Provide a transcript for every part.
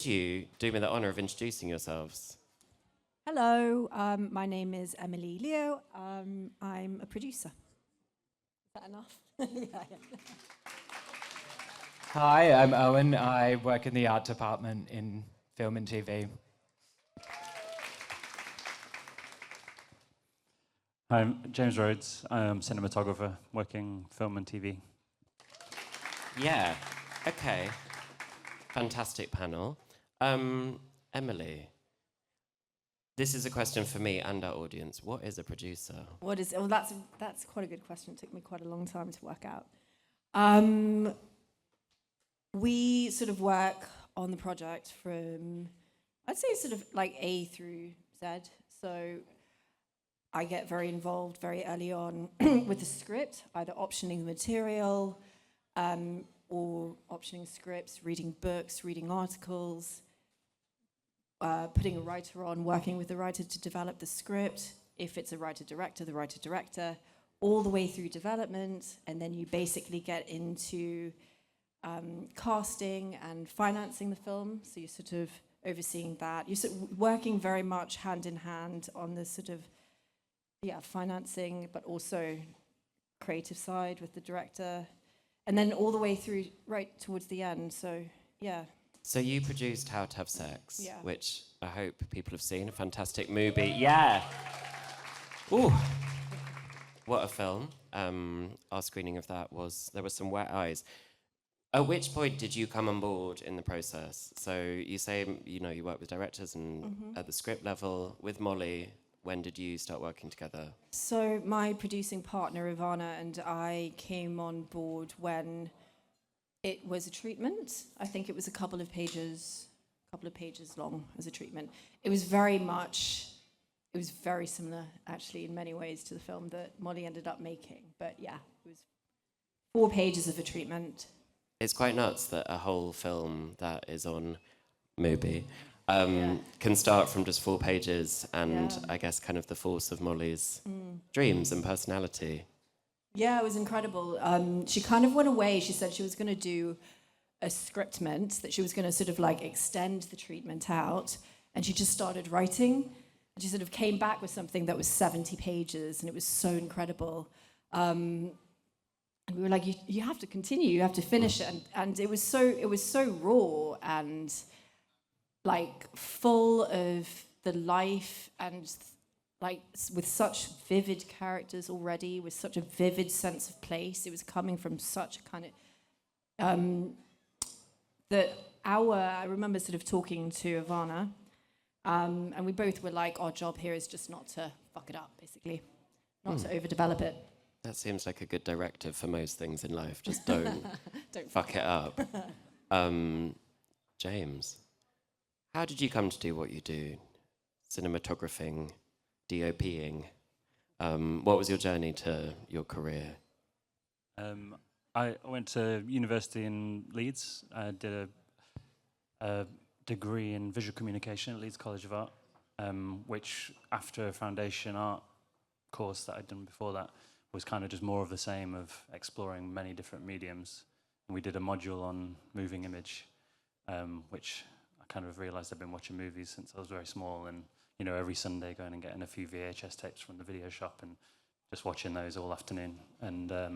You do me the honour of introducing yourselves. Hello, my name is Emily Leo. I'm a producer. Is that enough? Yeah. Hi, I'm Owen. I work in the art department in film and TV. Hi, I'm James Rhodes. I'm cinematographer working film and TV. Yeah, okay. Fantastic panel. Emily, this is a question for me and our audience. What is a producer? That's quite a good question. It took me quite a long time to work out. We sort of work on the project from, I'd say sort of like A through Z. So I get very involved very early on with the script, either optioning the material or optioning scripts, reading books, reading articles, putting a writer on, working with the writer to develop the script. If it's a writer-director, the writer-director, all the way through development, and then you basically get into casting and financing the film. So you're sort of overseeing that. You're sort of working very much hand in hand on the sort of financing, but also creative side with the director, and then all the way through right towards the end. So yeah. So you produced How to Have Sex, Yeah. which I hope people have seen. A fantastic movie. Yeah. Ooh. What a film. Our screening of that there were some wet eyes. At which point did you come on board in the process? So you say, you work with directors and at the script level with Molly. When did you start working together? So my producing partner, Ivana, and I came on board when it was a treatment. I think it was a couple of pages long as a treatment. It was very similar, actually, in many ways to the film that Molly ended up making. But yeah, it was 4 pages of a treatment. It's quite nuts that a whole film that is on MUBI can start from just 4 pages and I guess kind of the force of Molly's dreams and personality. Yeah, it was incredible. She kind of went away. She said she was going to do a scriptment, that she was going to sort of like extend the treatment out, and she just started writing. And she sort of came back with something that was 70 pages, and it was so incredible. And we were like, you have to continue, you have to finish it. And it was so raw and like full of the life and like with such vivid characters already, with such a vivid sense of place. It was coming from such a kind of I remember sort of talking to Ivana, and we both were like, our job here is just not to fuck it up, basically, not to overdevelop it. That seems like a good directive for most things in life. Just don't fuck it up. James, how did you come to do what you do? Cinematographing, DOPing. What was your journey to your career? I went to university in Leeds. I did a degree in visual communication at Leeds College of Art, which after a foundation art course that I'd done before that was kind of just more of the same, of exploring many different mediums. And we did a module on moving image, which I kind of realised I'd been watching movies since I was very small, and every Sunday going and getting a few VHS tapes from the video shop and just watching those all afternoon. And I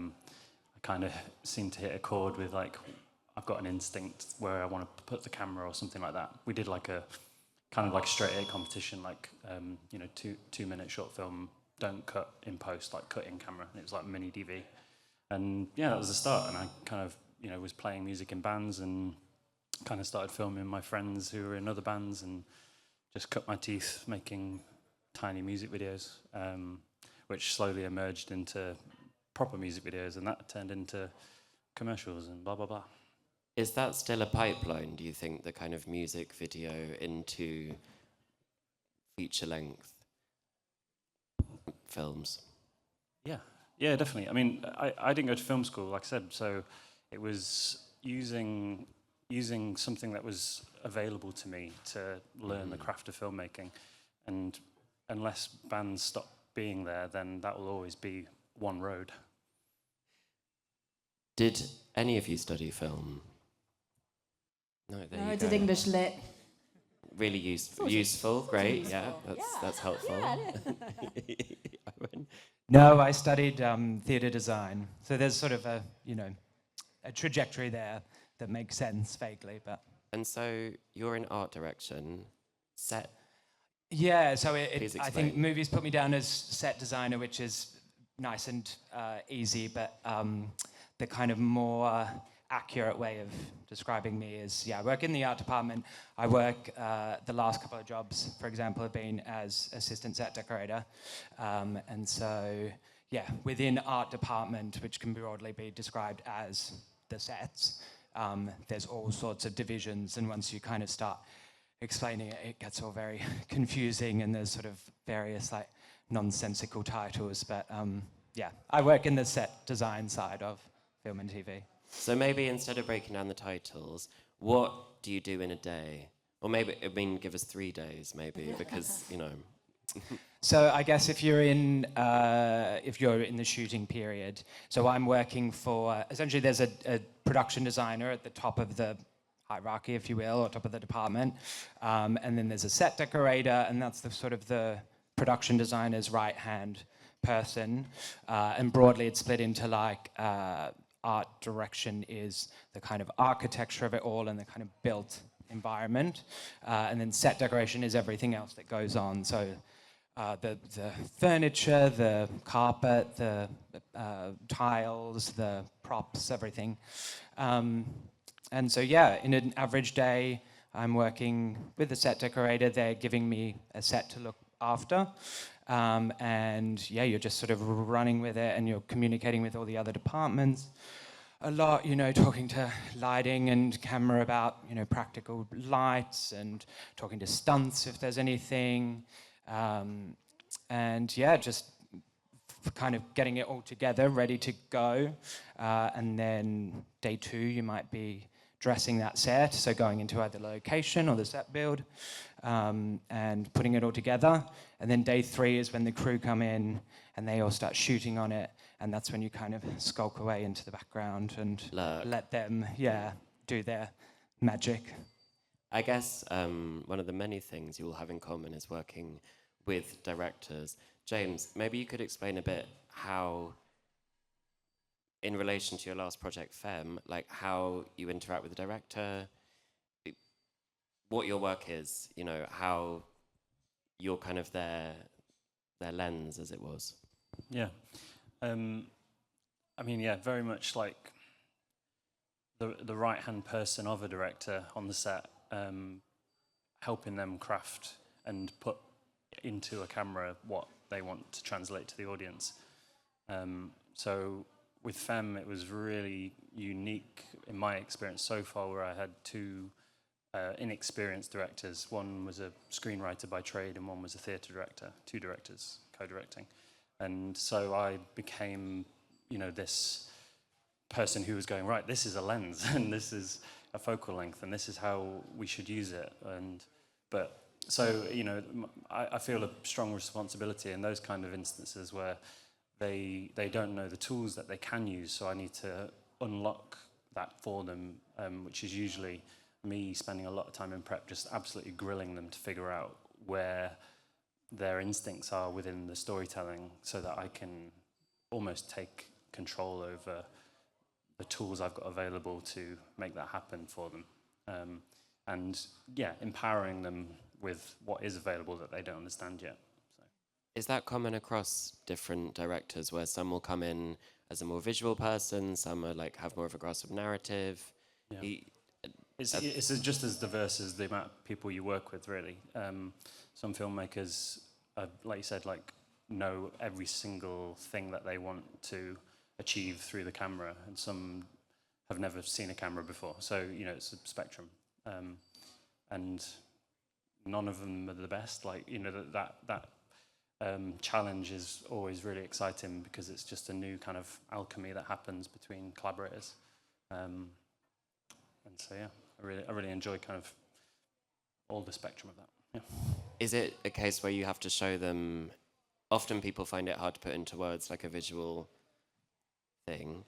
kind of seemed to hit a chord with, like, I've got an instinct where I want to put the camera or something like that. We did like a kind of like a straight 8 competition, like 2-minute short film, don't cut in post, like cut in camera. And it was like mini DV. And yeah, that was the start. And I kind of was playing music in bands and kind of started filming my friends who were in other bands and just cut my teeth making tiny music videos, which slowly emerged into proper music videos, and that turned into commercials and blah, blah, blah. Is that still a pipeline, do you think, the kind of music video into feature-length films? Yeah, definitely. I mean, I didn't go to film school, like I said, so it was using something that was available to me to learn the craft of filmmaking. And unless bands stop being there, then that will always be one road. Did any of you study film? No, I did English lit. really useful. Great, yeah, that's helpful. Yeah. Owen? No, I studied theatre design, so there's sort of a a trajectory there that makes sense vaguely, but. And so you're in art direction, set. Yeah, so Please I think explain. movies put me down as set designer, which is nice and easy, but the kind of more accurate way of describing me is, I work in the art department. I work, the last couple of jobs, for example, have been as assistant set decorator. And so, within art department, which can broadly be described as the sets, there's all sorts of divisions, and once you kind of start explaining it, it gets all very confusing, and there's sort of various like nonsensical titles. But I work in the set design side of film and TV. So maybe instead of breaking down the titles, what do you do in a day? Or maybe, give us 3 days, maybe, because, So I guess if you're in the shooting period, so I'm working for essentially there's a production designer at the top of the hierarchy, if you will, or top of the department, and then there's a set decorator, and that's the sort of the production designer's right hand person, and broadly it's split into like art direction is the kind of architecture of it all and the kind of built environment, and then set decoration is everything else that goes on. So the furniture, the carpet, the tiles, the props, everything. And so, in an average day, I'm working with a set decorator. They're giving me a set to look after. And you're just sort of running with it, and you're communicating with all the other departments. A lot, talking to lighting and camera about, practical lights, and talking to stunts if there's anything. And just kind of getting it all together, ready to go. And then day 2, you might be dressing that set, so going into either location or the set build, and putting it all together. And then day 3 is when the crew come in and they all start shooting on it, and that's when you kind of skulk away into the background and let them, do their magic. I guess one of the many things you all have in common is working with directors. James, maybe you could explain a bit how, in relation to your last project, Femme, like how you interact with the director, what your work is, how you're kind of their lens, as it was. Yeah. Very much like the right-hand person of a director on the set, helping them craft and put into a camera what they want to translate to the audience. So with Femme, it was really unique in my experience so far, where I had 2 inexperienced directors. One was a screenwriter by trade, and one was a theatre director, 2 directors co-directing. And so I became, this person who was going, right, this is a lens, and this is a focal length, and this is how we should use it. So, I feel a strong responsibility in those kind of instances where they don't know the tools that they can use, so I need to unlock that for them, which is usually me spending a lot of time in prep, just absolutely grilling them to figure out where their instincts are within the storytelling, so that I can almost take control over the tools I've got available to make that happen for them. Empowering them with what is available that they don't understand yet. So. Is that common across different directors, where some will come in as a more visual person, some are like have more of a grasp of narrative? Yeah. It's just as diverse as the amount of people you work with, really. Some filmmakers, like you said, know every single thing that they want to achieve through the camera, and some have never seen a camera before. So, it's a spectrum. And none of them are the best. That challenge is always really exciting, because it's just a new kind of alchemy that happens between collaborators. And so, I really enjoy kind of all the spectrum of that. Yeah. Is it a case where you have to show them? Often people find it hard to put into words, like a visual thing.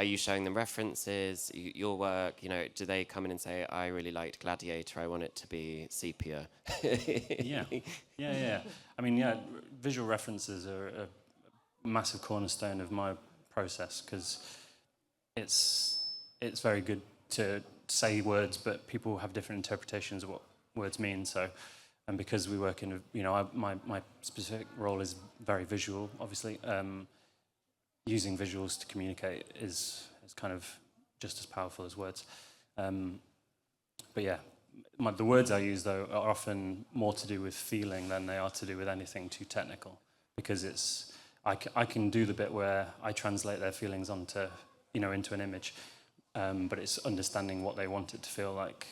are you showing them references, your work? You know, do they come in and say, I really liked Gladiator, I want it to be sepia? Yeah. I mean, visual references are a massive cornerstone of my process, because it's very good to say words, but people have different interpretations of what words mean. So, and because we work in my specific role is very visual, obviously. Using visuals to communicate is kind of just as powerful as words. But yeah, the words I use, though, are often more to do with feeling than they are to do with anything too technical, because I can do the bit where I translate their feelings onto, into an image, but it's understanding what they want it to feel like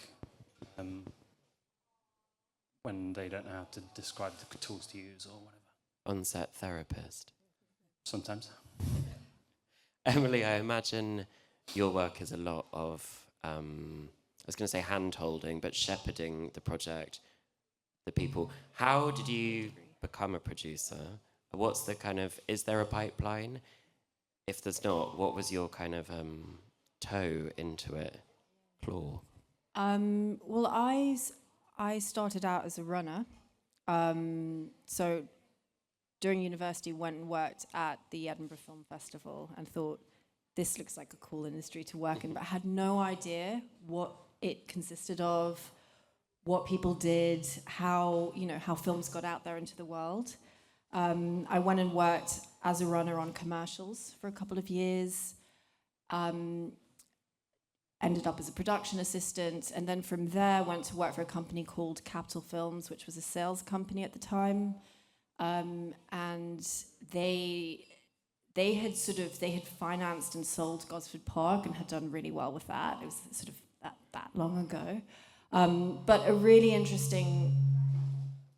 when they don't know how to describe the tools to use or whatever. On-set therapist. Sometimes. Emily, I imagine your work is a lot of, I was going to say hand-holding, but shepherding the project, the people. How did you become a producer? What's the kind of, is there a pipeline? If there's not, what was your kind of toe into it, claw? Well, I started out as a runner. So during university, went and worked at the Edinburgh Film Festival and thought, this looks like a cool industry to work in, but had no idea what it consisted of, what people did, how films got out there into the world. I went and worked as a runner on commercials for a couple of years, ended up as a production assistant, and then from there went to work for a company called Capital Films, which was a sales company at the time. And they had financed and sold Gosford Park and had done really well with that. It was sort of that long ago. But a really interesting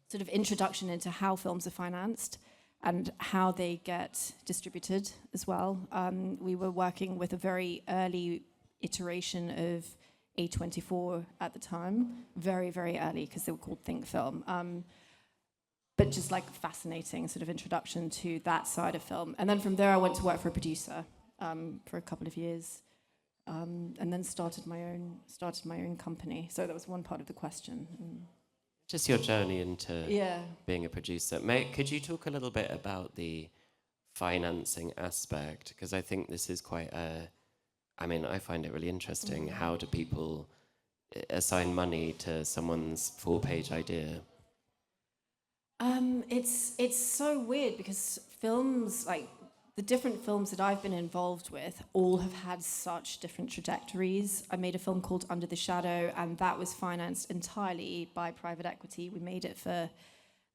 sort of introduction into how films are financed and how they get distributed as well. We were working with a very early iteration of A24 at the time, very, very early, because they were called Think Film. But just like fascinating sort of introduction to that side of film. And then from there I went to work for a producer for a couple of years, and then started my own company. So that was one part of the question. Just your journey into being a producer. Could you talk a little bit about the financing aspect? Because I think this is quite I find it really interesting. Mm-hmm. How do people assign money to someone's 4-page idea? It's so weird, because films, like the different films that I've been involved with, all have had such different trajectories. I made a film called Under the Shadow, and that was financed entirely by private equity. We made it for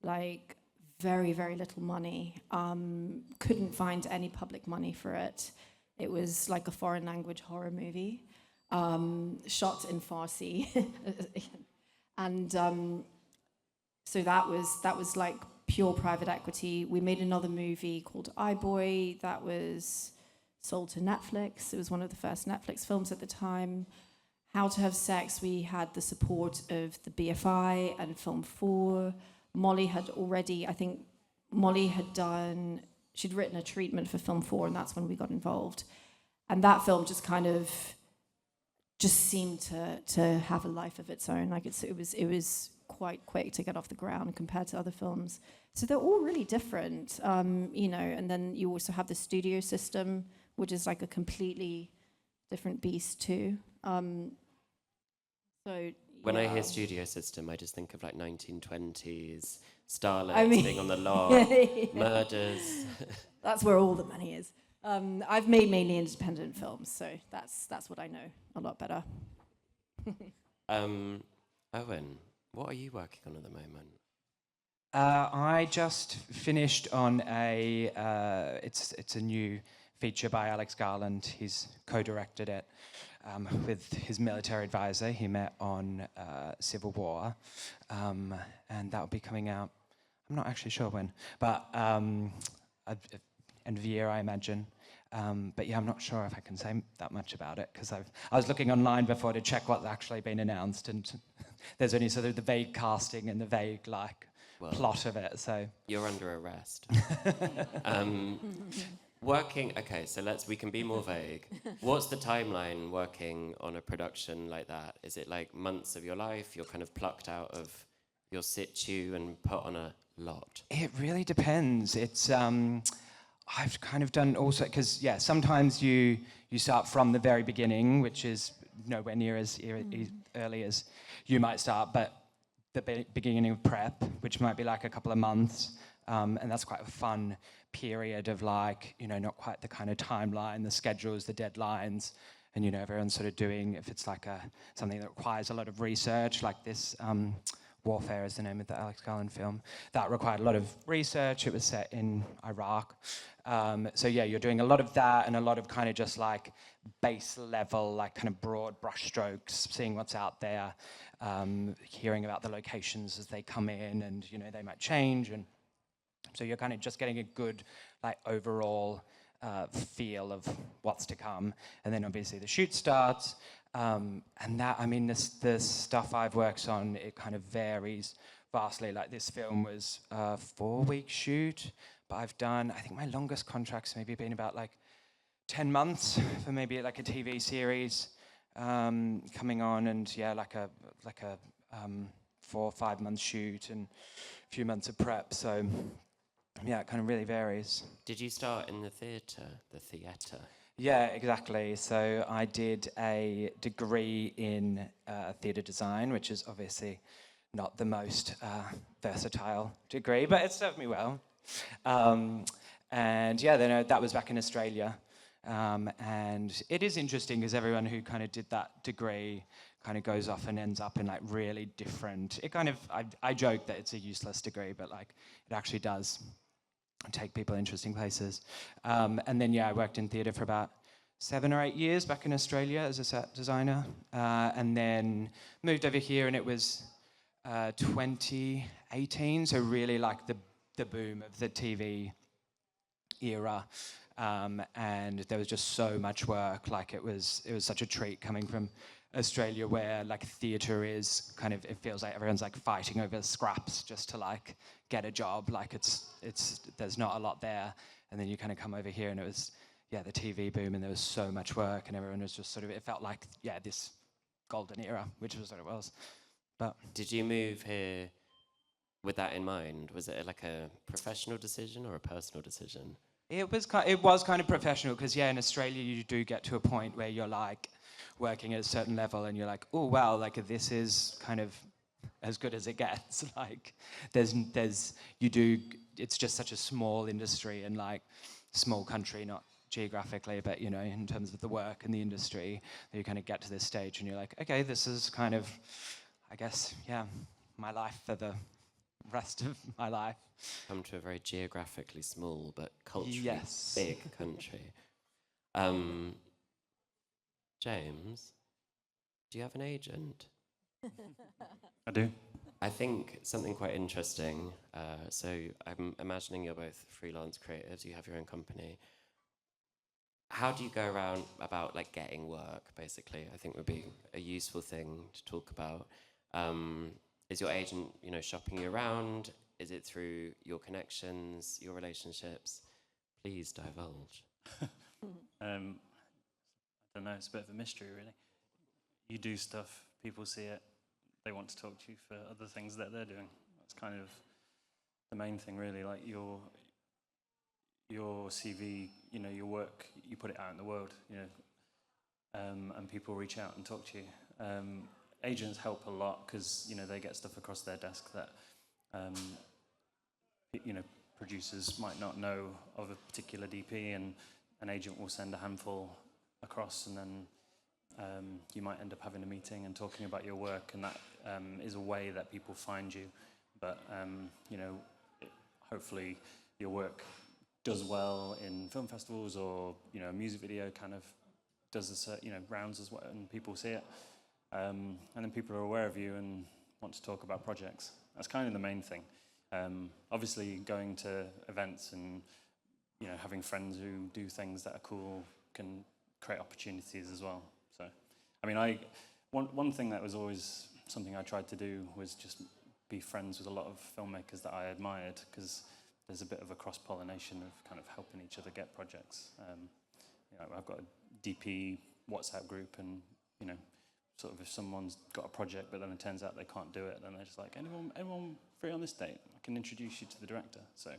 like very, very little money. Couldn't find any public money for it. It was like a foreign language horror movie, shot in Farsi, and so that was like pure private equity. We made another movie called iBoy that was sold to Netflix. It was one of the first Netflix films at the time. How to Have Sex, we had the support of the BFI and Film 4. Molly had already, I think she'd written a treatment for Film 4, and that's when we got involved. And that film just kind of seemed to have a life of its own. Like it was quite quick to get off the ground compared to other films. So they're all really different, and then you also have the studio system, which is like a completely different beast too. When I hear studio system, I just think of like 1920s, starlets being on the lot, murders. That's where all the money is. I've made mainly independent films, so that's what I know a lot better. Owen, what are you working on at the moment? I just finished on it's a new feature by Alex Garland. He's co-directed it with his military advisor. He met on Civil War, and that will be coming out, I'm not actually sure when, but end of the year, I imagine. But yeah, I'm not sure if I can say that much about it, because I was looking online before to check what's actually been announced, and there's only sort of the vague casting and the vague plot of it. So you're under arrest. Okay, so we can be more vague. What's the timeline working on a production like that? Is it like months of your life? You're kind of plucked out of your situ and put on a lot? It really depends. It's I've kind of done also because sometimes you start from the very beginning, which is nowhere near as early as you might start, but the beginning of prep, which might be like a couple of months, and that's quite a fun period of like, not quite the kind of timeline, the schedules, the deadlines, and everyone's sort of doing, if it's like something that requires a lot of research, like this, Warfare is the name of the Alex Garland film, that required a lot of research. It was set in Iraq. So you're doing a lot of that and a lot of kind of just like base level, like kind of broad brushstrokes, seeing what's out there, hearing about the locations as they come in, and they might change, and so you're kind of just getting a good like overall feel of what's to come. And then obviously the shoot starts, and that, I mean, the stuff I've worked on, it kind of varies vastly. Like this film was a 4-week shoot, but I've done, I think my longest contract's maybe been about like 10 months for maybe like a TV series coming on, and like a 4 or 5 month shoot and a few months of prep. So yeah, it kind of really varies. Did you start in the theatre? Yeah, exactly. So I did a degree in theatre design, which is obviously not the most versatile degree, but it served me well. And then that was back in Australia. And it is interesting because everyone who kind of did that degree kind of goes off and ends up in like really different, I joke that it's a useless degree, but like it actually does take people interesting places. And then I worked in theatre for about 7 or 8 years back in Australia as a set designer, and then moved over here, and it was 2018, so really like the boom of the TV era, and there was just so much work. Like it was such a treat coming from Australia, where like theatre is kind of, it feels like everyone's like fighting over scraps just to like get a job. Like it's there's not a lot there, and then you kind of come over here, and it was the TV boom, and there was so much work, and everyone was just sort of, it felt like this golden era, which was what it was. But did you move here with that in mind? Was it like a professional decision or a personal decision? It was kind of professional, because in Australia you do get to a point where you're like working at a certain level, and you're like, oh wow, like this is kind of as good as it gets. Like it's just such a small industry and like small country, not geographically, but in terms of the work and the industry, that you kind of get to this stage and you're like, okay, this is kind of, I guess, my life for the rest of my life. Come to a very geographically small but culturally Yes. big country. James, do you have an agent? I do. I think something quite interesting. So I'm imagining you're both freelance creatives. You have your own company. How do you go around about like getting work? Basically, I think would be a useful thing to talk about. Is your agent, shopping you around? Is it through your connections, your relationships? Please divulge. I don't know. It's a bit of a mystery, really. You do stuff, people see it, they want to talk to you for other things that they're doing. That's kind of the main thing, really. Like your CV, your work, you put it out in the world, and people reach out and talk to you. Agents help a lot because they get stuff across their desk that producers might not know of a particular DP, and an agent will send a handful across, and then you might end up having a meeting and talking about your work, and that is a way that people find you. But hopefully your work does well in film festivals, or a music video kind of does rounds as well, and people see it, and then people are aware of you and want to talk about projects. That's kind of the main thing. Obviously, going to events and having friends who do things that are cool can create opportunities as well. So, I mean, one thing that was always something I tried to do was just be friends with a lot of filmmakers that I admired, because there's a bit of a cross-pollination of kind of helping each other get projects. You know, I've got a DP WhatsApp group, and you know, sort of if someone's got a project but then it turns out they can't do it, then they're just like, anyone free on this date? I can introduce you to the director. So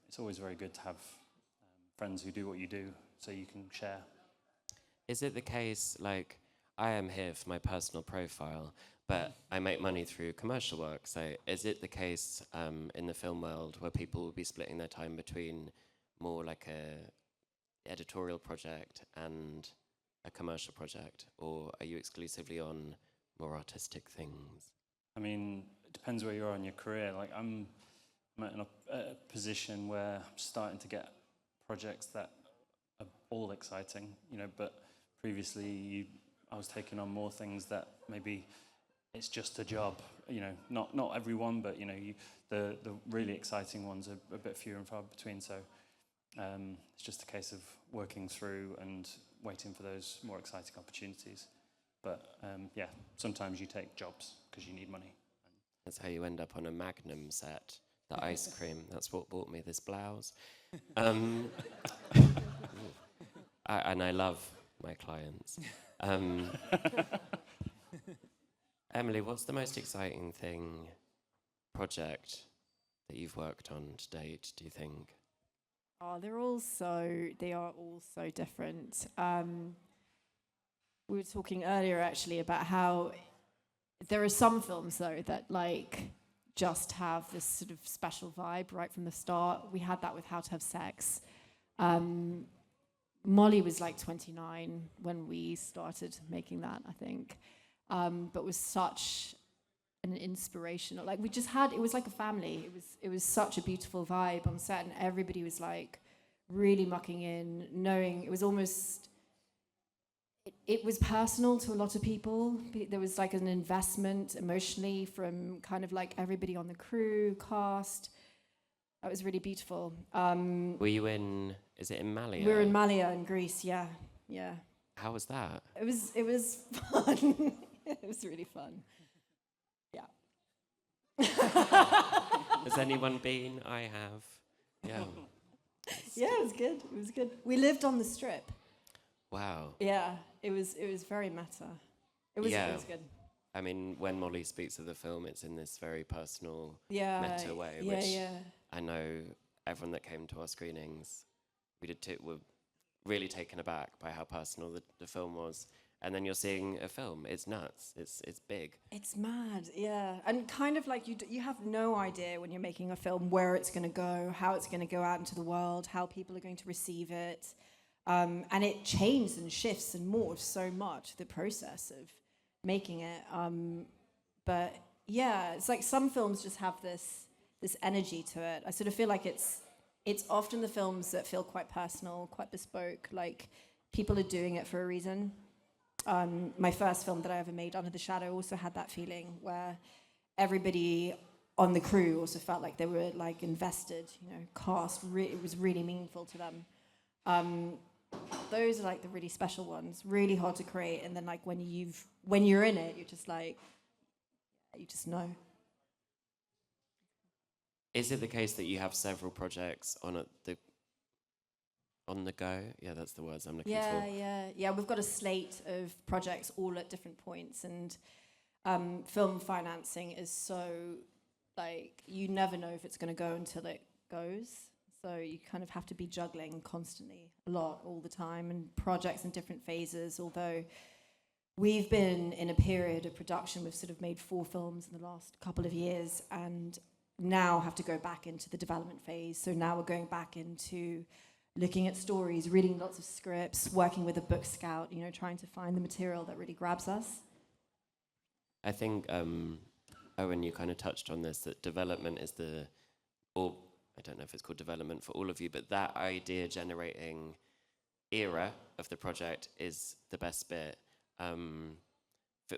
it's always very good to have friends who do what you do, so you can share. Is it the case, like, I am here for my personal profile, but I make money through commercial work, so is it the case in the film world where people will be splitting their time between more like a editorial project and a commercial project, or are you exclusively on more artistic things? I mean, it depends where you are in your career. Like, I'm in a position where I'm starting to get projects that are all exciting, you know, but previously I was taking on more things that maybe it's just a job, you know, not everyone, but you know, the really exciting ones are a bit fewer and far between. So it's just a case of working through and waiting for those more exciting opportunities. But yeah, sometimes you take jobs because you need money. That's how you end up on a Magnum set. The ice cream, that's what bought me this blouse. And I love my clients. Emily, what's the most exciting project that you've worked on to date, do you think? Oh, they are all so different. We were talking earlier actually about how there are some films though that like just have this sort of special vibe right from the start. We had that with How to Have Sex. Molly was like 29 when we started making that, I think. But was such an inspirational, like we just had, it was like a family. It was such a beautiful vibe on set, and everybody was like really mucking in, knowing it was almost, it was personal to a lot of people. There was like an investment emotionally from kind of like everybody on the crew, cast. That was really beautiful. Were you in, is it in Malia? We were in Malia in Greece, yeah. How was that? It was fun. It was really fun. Yeah. Has anyone been? I have. Yeah. Yeah, it was good. It was good. We lived on the strip. Wow. Yeah, it was very meta. It was good. I mean, when Molly speaks of the film, it's in this very personal, meta way, yeah, which yeah. I know everyone that came to our screenings, were really taken aback by how personal the film was. And then you're seeing a film. It's nuts. It's big. It's mad, yeah. And kind of like you have no idea when you're making a film where it's going to go, how it's going to go out into the world, how people are going to receive it. And it changes and shifts and morphs so much, the process of making it. But yeah, it's like some films just have this energy to it. I sort of feel like it's often the films that feel quite personal, quite bespoke, like people are doing it for a reason. My first film that I ever made, Under the Shadow, also had that feeling where everybody on the crew also felt like they were like invested, you know, cast. It was really meaningful to them. Those are like the really special ones, really hard to create. And then like when you're in it, you're just like, you just know. Is it the case that you have several projects on the go? Yeah, that's the words I'm looking for. Yeah. We've got a slate of projects all at different points, and film financing is so like you never know if it's going to go until it goes. So you kind of have to be juggling constantly, a lot, all the time, and projects in different phases. Although we've been in a period of production, we've sort of made 4 films in the last couple of years, and now have to go back into the development phase. So now we're going back into looking at stories, reading lots of scripts, working with a book scout, you know, trying to find the material that really grabs us. I think, Owen, you kind of touched on this, that development is or I don't know if it's called development for all of you, but that idea-generating era of the project is the best bit.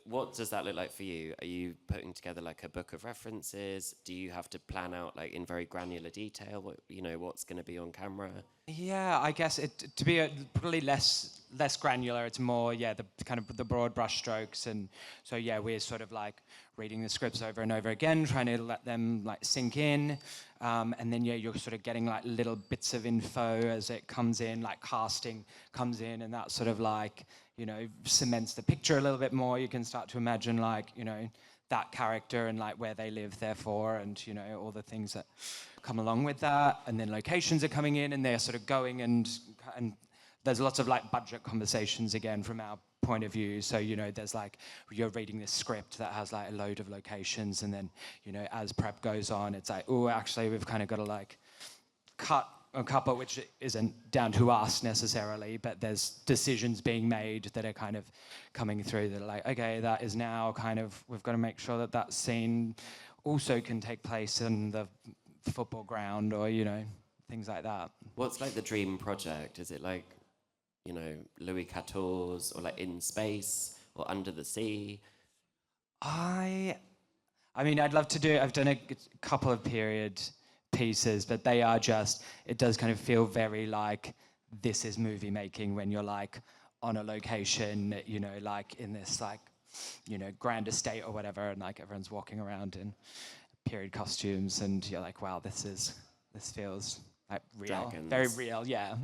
what does that look like for you? Are you putting together like a book of references? Do you have to plan out like in very granular detail what, what's going to be on camera? Yeah, I guess to be probably less granular. It's more the kind of the broad brushstrokes, and so we're sort of like reading the scripts over and over again, trying to let them like sink in, and then you're sort of getting like little bits of info as it comes in, like casting comes in, and that sort of like cements the picture a little bit more. You can start to imagine like that character and like where they live, therefore, and all the things that come along with that. And then locations are coming in, and they're sort of going, and there's lots of like budget conversations again from our point of view. So there's like you're reading this script that has like a load of locations, and then as prep goes on, it's like, oh, actually we've kind of got to like cut a couple, which isn't down to us necessarily, but there's decisions being made that are kind of coming through that are like, okay, that is now kind of, we've got to make sure that that scene also can take place in the football ground, or things like that. What's like the dream project? Is it like Louis XIV, or like in space, or under the sea? I mean, I'd love to do it. I've done a couple of period pieces, but they are just, it does kind of feel very like this is movie making when you're like on a location, like in this like grand estate or whatever, and like everyone's walking around in period costumes, and you're like, wow, this feels like real. Dragons. Very real. Yeah.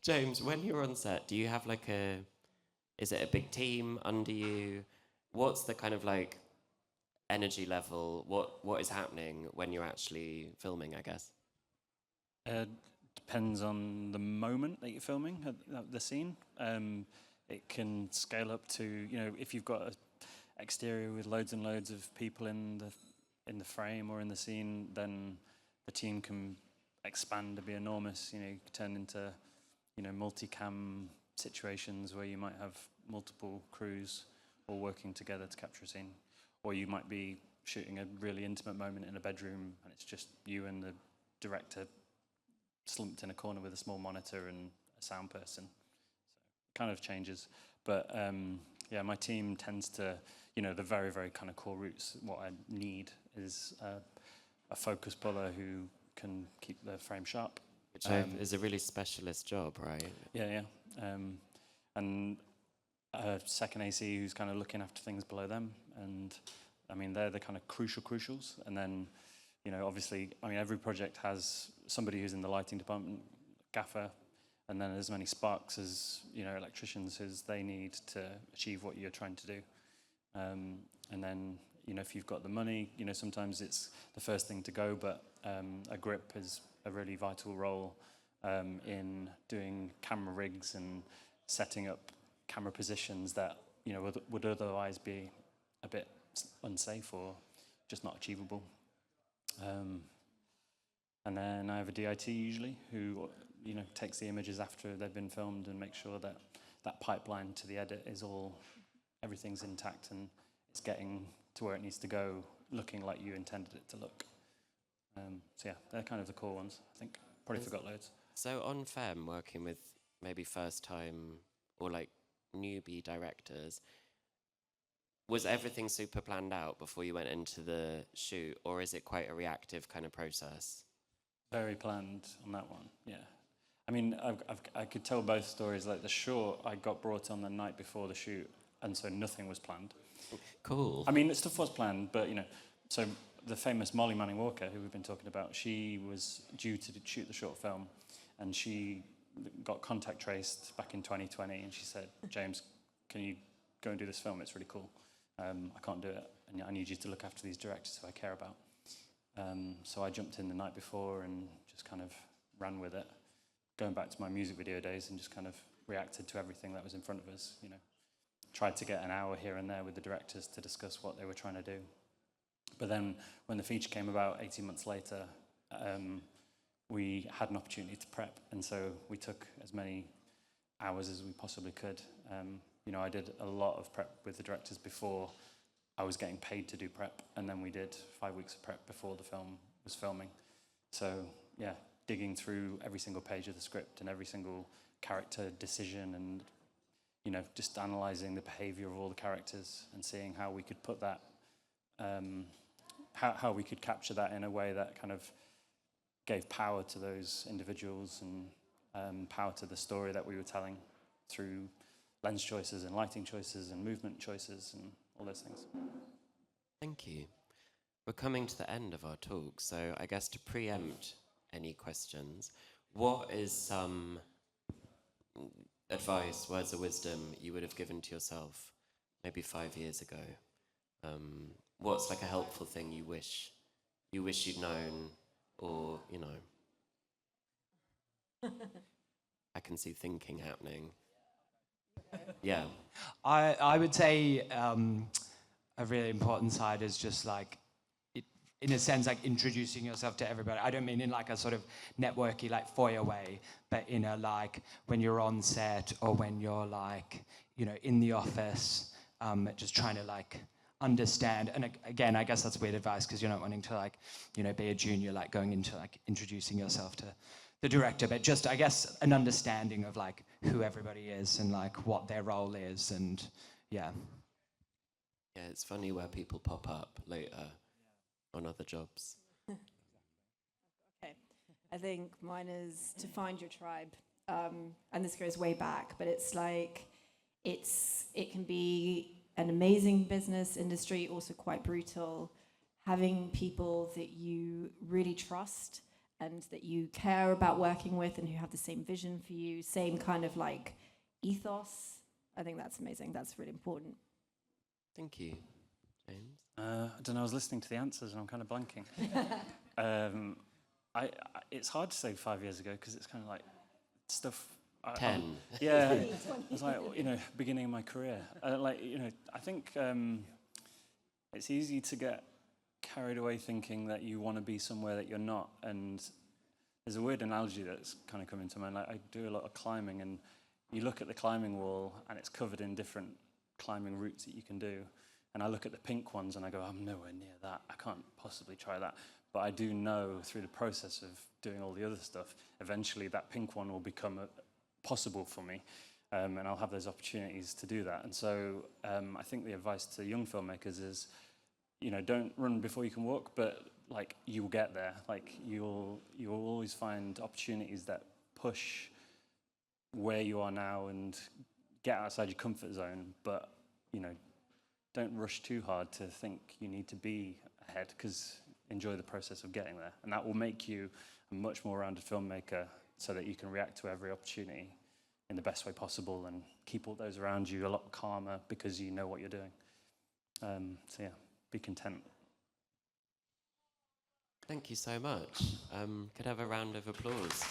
James, when you're on set, do you have like is it a big team under you? What's the kind of like energy level? What is happening when you're actually filming, I guess? Depends on the moment that you're filming the scene. It can scale up to, if you've got an exterior with loads and loads of people in the frame or in the scene, then the team can expand to be enormous. You can turn into multi-cam situations where you might have multiple crews all working together to capture a scene. Or you might be shooting a really intimate moment in a bedroom, and it's just you and the director slumped in a corner with a small monitor and a sound person. So it kind of changes. But my team tends to, the very, very kind of core roots. What I need is a focus puller who can keep the frame sharp. Which is a really specialist job, right? Yeah. And a second AC who's kind of looking after things below them. And I mean, they're the kind of crucials. And then, obviously, every project has somebody who's in the lighting department, gaffer, and then as many sparks as, electricians as they need to achieve what you're trying to do. And then, if you've got the money, sometimes it's the first thing to go, but a grip is a really vital role in doing camera rigs and setting up camera positions that would otherwise be a bit unsafe or just not achievable. And then I have a DIT usually who takes the images after they've been filmed and makes sure that that pipeline to the edit is everything's intact and it's getting to where it needs to go, looking like you intended it to look. So yeah, they're kind of the core ones, I think. Probably forgot loads. So on Femme, working with maybe first time or like newbie directors, was everything super planned out before you went into the shoot, or is it quite a reactive kind of process? Very planned on that one, yeah. I mean, I could tell both stories. Like the short, I got brought on the night before the shoot, and so nothing was planned. Cool. I mean, stuff was planned, but so the famous Molly Manning Walker, who we've been talking about, she was due to shoot the short film, and she got contact traced back in 2020, and she said, James, can you go and do this film? It's really cool. I can't do it, and I need you to look after these directors who I care about. So I jumped in the night before and just kind of ran with it, going back to my music video days, and just kind of reacted to everything that was in front of us, Tried to get an hour here and there with the directors to discuss what they were trying to do. But then when the feature came about 18 months later, we had an opportunity to prep, and so we took as many hours as we possibly could. I did a lot of prep with the directors before I was getting paid to do prep, and then we did 5 weeks of prep before the film was filming. So yeah, digging through every single page of the script and every single character decision, and just analysing the behaviour of all the characters and seeing how we could put that, how we could capture that in a way that kind of gave power to those individuals and power to the story that we were telling through lens choices and lighting choices and movement choices and all those things. Thank you. We're coming to the end of our talk, so I guess to preempt any questions, what is some advice, words of wisdom you would have given to yourself maybe 5 years ago? What's like a helpful thing you wish you'd known, or I can see thinking happening. Yeah. I would say a really important side is just like, in a sense, like introducing yourself to everybody. I don't mean in like a sort of networky, like foyer way, but in a like when you're on set or when you're like, in the office, just trying to like understand. And again, I guess that's weird advice because you're not wanting to like, be a junior, like going into like introducing yourself to the director, but just, I guess, an understanding of like who everybody is and like what their role is, and yeah. Yeah, it's funny where people pop up later on other jobs. Okay, I think mine is to find your tribe, and this goes way back, but it's like it can be an amazing business industry, also quite brutal. Having people that you really trust and that you care about working with and who have the same vision for you, same kind of like ethos. I think that's amazing. That's really important. Thank you, James. I don't know, I was listening to the answers and I'm kind of blanking. It's hard to say 5 years ago because it's kind of like stuff... 10. Yeah, it's like, beginning of my career. I think it's easy to get carried away thinking that you want to be somewhere that you're not. And there's a weird analogy that's kind of coming to mind. Like, I do a lot of climbing, and you look at the climbing wall and it's covered in different climbing routes that you can do. And I look at the pink ones and I go, I'm nowhere near that. I can't possibly try that. But I do know through the process of doing all the other stuff, eventually that pink one will become possible for me. And I'll have those opportunities to do that. And so I think the advice to young filmmakers is, don't run before you can walk, but like you will get there. Like you'll always find opportunities that push where you are now and get outside your comfort zone. But don't rush too hard to think you need to be ahead, because enjoy the process of getting there, and that will make you a much more rounded filmmaker, so that you can react to every opportunity in the best way possible and keep all those around you a lot calmer because you know what you're doing. So yeah, be content. Thank you so much. Could I have a round of applause?